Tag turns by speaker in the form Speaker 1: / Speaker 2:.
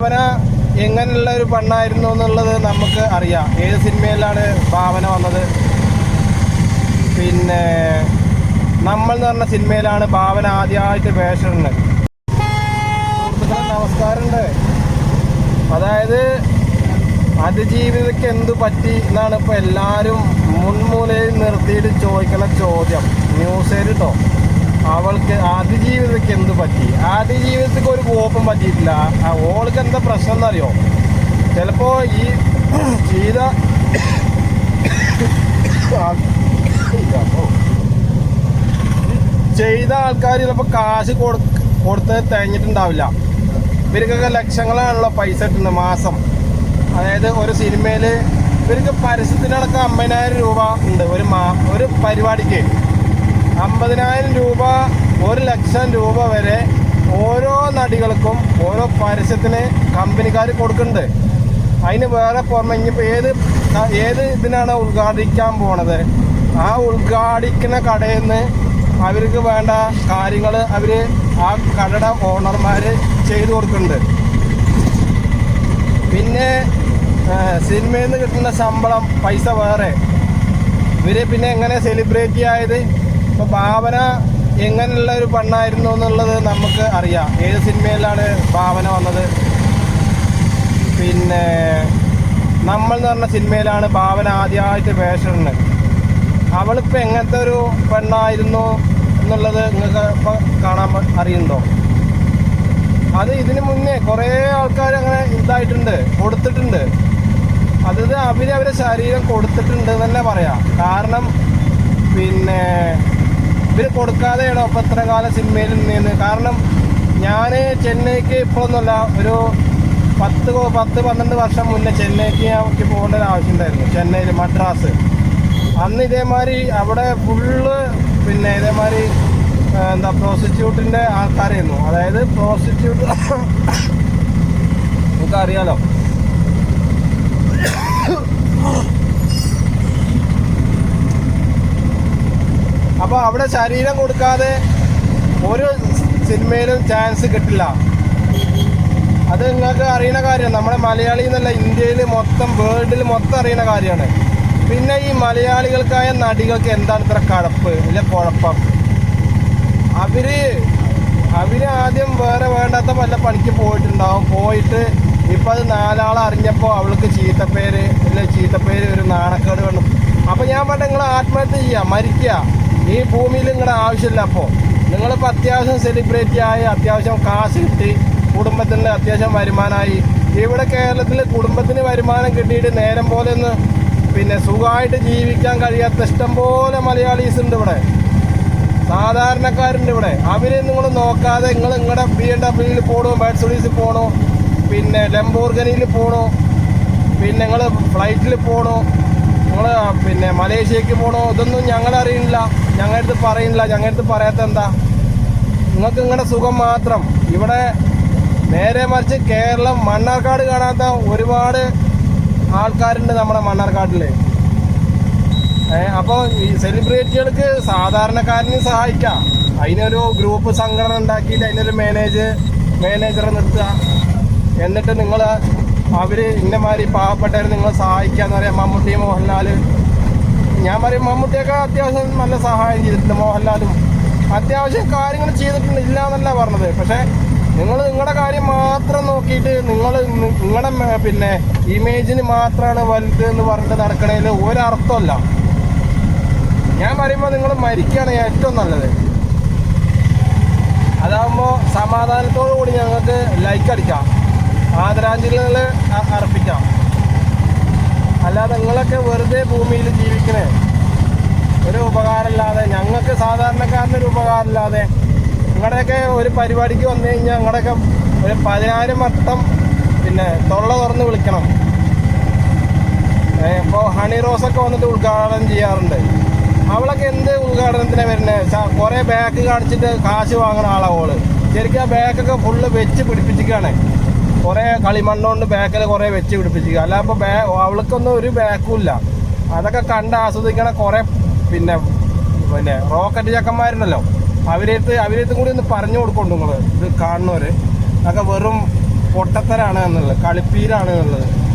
Speaker 1: ഭാവന എങ്ങനെയുള്ള ഒരു പെണ്ണായിരുന്നു എന്നുള്ളത് നമുക്ക് അറിയാം. ഏത് സിനിമയിലാണ് ഭാവന വന്നത്? പിന്നെ നമ്മൾ എന്ന് പറഞ്ഞ സിനിമയിലാണ് ഭാവന ആദ്യമായിട്ട് വേഷമുണ്ട്. സുഹൃത്തുക്കളെ നമസ്കാരമുണ്ട്. അതായത് അതിജീവിതയ്ക്ക് എന്തു പറ്റി എന്നാണ് ഇപ്പോൾ എല്ലാവരും മുൻമൂലയിൽ നിർത്തിയിട്ട് ചോദിക്കുന്ന ചോദ്യം. ന്യൂസ് കേട്ടോ, അവൾക്ക് അതിജീവിതയ്ക്ക് എന്ത് പറ്റി? അതിജീവിതത്തിക്ക് ഒരു കോപ്പം പറ്റിയിട്ടില്ല. ഓൾക്ക് എന്താ പ്രശ്നം എന്നറിയോ? ചിലപ്പോൾ ഈ ചെയ്ത ആൾക്കാർ ചിലപ്പോൾ കാശ് കൊടുത്ത് തേഞ്ഞിട്ടുണ്ടാവില്ല. ഇവർക്കൊക്കെ ലക്ഷങ്ങളാണല്ലോ പൈസ കിട്ടുന്നത് മാസം. അതായത് ഒരു സിനിമയിൽ ഇവർക്ക് പരസ്യത്തിനടക്കം 50,000 രൂപ ഉണ്ട് ഒരു പരിപാടിക്ക്. 50,000 രൂപ, 1,00,000 രൂപ വരെ ഓരോ നടികൾക്കും ഓരോ പരസ്യത്തിന് കമ്പനിക്കാർ കൊടുക്കുന്നുണ്ട്. അതിന് വേറെ പുറമെ ഇനിയിപ്പോൾ ഏത് ഇതിനാണ് ഉദ്ഘാടിക്കാൻ പോണത്, ആ ഉദ്ഘാടിക്കുന്ന കടയിൽ നിന്ന് അവർക്ക് വേണ്ട കാര്യങ്ങൾ അവർ ആ കടയുടെ ഓണർമാർ ചെയ്തു കൊടുക്കുന്നുണ്ട്. പിന്നെ സിനിമയിൽ നിന്ന് കിട്ടുന്ന ശമ്പളം പൈസ വേറെ. ഇവർ പിന്നെ എങ്ങനെ സെലിബ്രിറ്റി ആയത്? ഇപ്പോൾ ഭാവന എങ്ങനെയുള്ള ഒരു പെണ്ണായിരുന്നു എന്നുള്ളത് നമുക്ക് അറിയാം. ഏത് സിനിമയിലാണ് ഭാവന വന്നത്? പിന്നെ നമ്മൾ എന്ന് പറഞ്ഞ സിനിമയിലാണ് ഭാവന ആദ്യമായിട്ട് വേഷമുണ്ട്. അവളിപ്പോൾ എങ്ങനത്തെ ഒരു പെണ്ണായിരുന്നു എന്നുള്ളത് നിങ്ങൾക്ക് ഇപ്പോൾ കാണാൻ അറിയുന്നുണ്ടോ? അത് ഇതിന് മുന്നേ കുറേ ആൾക്കാർ അങ്ങനെ ഇതായിട്ടുണ്ട്, കൊടുത്തിട്ടുണ്ട്. അതായത് അവരെ ശരീരം കൊടുത്തിട്ടുണ്ട് തന്നെ പറയാം. കാരണം പിന്നെ ഇവർ കൊടുക്കാതെയാണോ ഇപ്പം ഇത്ര കാലം സിനിമയിൽ നിന്ന്? കാരണം ഞാൻ ചെന്നൈക്ക് ഇപ്പോഴൊന്നുമല്ല, ഒരു 10-12 വർഷം മുന്നേ ചെന്നൈക്ക് എനിക്ക് പോകേണ്ട ഒരു ആവശ്യം ഉണ്ടായിരുന്നു. ചെന്നൈയിൽ മദ്രാസ്. അന്ന് ഇതേമാതിരി അവിടെ ഫുള്ള് പിന്നെ ഇതേമാതിരി എന്താ പ്രോസ്റ്റിറ്റ്യൂട്ടിൻ്റെ ആൾക്കാരായിരുന്നു. അതായത് പ്രോസ്റ്റിറ്റ്യൂട്ട് നമുക്കറിയാലോ. അപ്പോൾ അവിടെ ശരീരം കൊടുക്കാതെ ഒരു സിനിമയിലും ചാൻസ് കിട്ടില്ല. അത് നിങ്ങൾക്ക് അറിയുന്ന കാര്യമാണ്. നമ്മുടെ മലയാളി എന്നല്ല, ഇന്ത്യയിൽ മൊത്തം, വേൾഡിൽ മൊത്തം അറിയുന്ന കാര്യമാണ്. പിന്നെ ഈ മലയാളികൾക്കായ നടികൾക്ക് എന്താണ് ഇത്ര കഴപ്പ്, ഇല്ല കുഴപ്പം? അവര് ആദ്യം വേറെ വേണ്ടാത്ത വല്ല പണിക്ക് പോയിട്ടുണ്ടാവും. പോയിട്ട് ഇപ്പം അത് 4 ആൾ അറിഞ്ഞപ്പോൾ അവൾക്ക് ചീത്തപ്പേര് ഒരു നാണക്കേട് വേണം. അപ്പോൾ ഞാൻ പറഞ്ഞ നിങ്ങൾ ആത്മഹത്യ ചെയ്യുക, മരിക്കുക. ഈ ഭൂമിയിൽ നിങ്ങളുടെ ആവശ്യമില്ല. അപ്പോൾ നിങ്ങളിപ്പോൾ അത്യാവശ്യം സെലിബ്രിറ്റി ആയി, അത്യാവശ്യം കാശ് കിട്ടി, കുടുംബത്തിൻ്റെ അത്യാവശ്യം വരുമാനമായി. ഇവിടെ കേരളത്തിൽ കുടുംബത്തിന് വരുമാനം കിട്ടിയിട്ട് നേരം പോലെ ഒന്ന് പിന്നെ സുഖമായിട്ട് ജീവിക്കാൻ കഴിയാത്ത ഇഷ്ടംപോലെ മലയാളീസ് ഉണ്ട് ഇവിടെ, സാധാരണക്കാരുണ്ട് ഇവിടെ. അവരെ നിങ്ങൾ നോക്കാതെ നിങ്ങളുടെ BMW പോകണോ, മെർസിഡീസിൽ പോകണോ, പിന്നെ ലംബോർഗനിയിൽ പോകണോ, പിന്നെ നിങ്ങൾ ഫ്ലൈറ്റിൽ പോകണോ, നിങ്ങൾ പിന്നെ മലേഷ്യക്ക് പോകണോ, ഇതൊന്നും ഞങ്ങളറിയില്ല, ഞങ്ങളടുത്ത് പറയുന്നില്ല. ഞങ്ങളടുത്ത് പറയാത്ത എന്താ? നിങ്ങൾക്ക് നിങ്ങളുടെ സുഖം മാത്രം. ഇവിടെ നേരെ മറിച്ച് കേരളം, മണ്ണാർക്കാട് കാണാത്ത ഒരുപാട് ആൾക്കാരുണ്ട് നമ്മുടെ മണ്ണാർക്കാട്ടിൽ. അപ്പോൾ ഈ സെലിബ്രിറ്റികൾക്ക് സാധാരണക്കാരനെ സഹായിക്കാം. അതിനൊരു ഗ്രൂപ്പ് സംഘടന ഉണ്ടാക്കിയിട്ട് അതിനൊരു മാനേജറെ നിർത്തുക. എന്നിട്ട് നിങ്ങൾ ഇന്നമാതിരി പാവപ്പെട്ടവരെ നിങ്ങൾ സഹായിക്കാന്ന് പറയാം. മമ്മൂട്ടി, മോഹൻലാൽ, ഞാൻ പറയും മമ്മൂട്ടിയൊക്കെ അത്യാവശ്യം നല്ല സഹായം ചെയ്തിട്ടുണ്ട്. മോഹൻലാലും അത്യാവശ്യം കാര്യങ്ങൾ ചെയ്തിട്ടുണ്ട്, ഇല്ല എന്നല്ല പറഞ്ഞത്. പക്ഷേ നിങ്ങളുടെ കാര്യം മാത്രം നോക്കിയിട്ട് നിങ്ങളുടെ പിന്നെ ഇമേജിന് മാത്രമാണ് വലുത് എന്ന് പറഞ്ഞിട്ട് നടക്കണതിൽ ഒരർത്ഥമല്ല. ഞാൻ പറയുമ്പോൾ നിങ്ങൾ മരിക്കുകയാണ് ഏറ്റവും നല്ലത്. അതാകുമ്പോൾ സമാധാനത്തോടു കൂടി ഞങ്ങൾക്ക് ലൈക്ക് അടിക്കാം, ആദരാഞ്ജലികൾ അർപ്പിക്കാം. അല്ലാതെ നിങ്ങളൊക്കെ വെറുതെ ഭൂമിയിൽ ജീവിക്കണേ, ഒരു ഉപകാരമില്ലാതെ, ഞങ്ങൾക്ക് സാധാരണക്കാരനൊരു ഉപകാരമില്ലാതെ. നിങ്ങളുടെയൊക്കെ ഒരു പരിപാടിക്ക് വന്നു കഴിഞ്ഞാൽ നിങ്ങളുടെയൊക്കെ ഒരു 10,000 വട്ടം പിന്നെ തൊള്ള തുറന്ന് വിളിക്കണം. ഇപ്പോൾ ഹണി റോസൊക്കെ വന്നിട്ട് ഉദ്ഘാടനം ചെയ്യാറുണ്ട്. അവളൊക്കെ എന്ത് ഉദ്ഘാടനത്തിനാണ് വരുന്നത്? കുറേ ബാക്ക് കാണിച്ചിട്ട് കാശ് വാങ്ങണ ആളാവോള്. ശരിക്കും ആ ബാക്കൊക്കെ ഫുള്ള് വെച്ച് പിടിപ്പിച്ചിരിക്കുകയാണ്. കുറേ കളിമണ്ണുകൊണ്ട് ബാക്കിൽ കുറേ വെച്ച് പിടിപ്പിച്ചിരിക്കുക. അല്ല അപ്പോൾ അവൾക്കൊന്നും ഒരു ബാക്കും ഇല്ല. അതൊക്കെ കണ്ട് ആസ്വദിക്കണ കുറേ പിന്നെ റോക്കറ്റ് ചക്കന്മാരുണ്ടല്ലോ, അവരേത്ത് കൂടി ഒന്ന് പറഞ്ഞു കൊടുക്കുന്നുണ്ട്. നിങ്ങൾ ഇത് കാണുന്നവർ അതൊക്കെ വെറും പൊട്ടത്തരാണ് എന്നുള്ളത്, കളിപ്പീരാണ് എന്നുള്ളത്.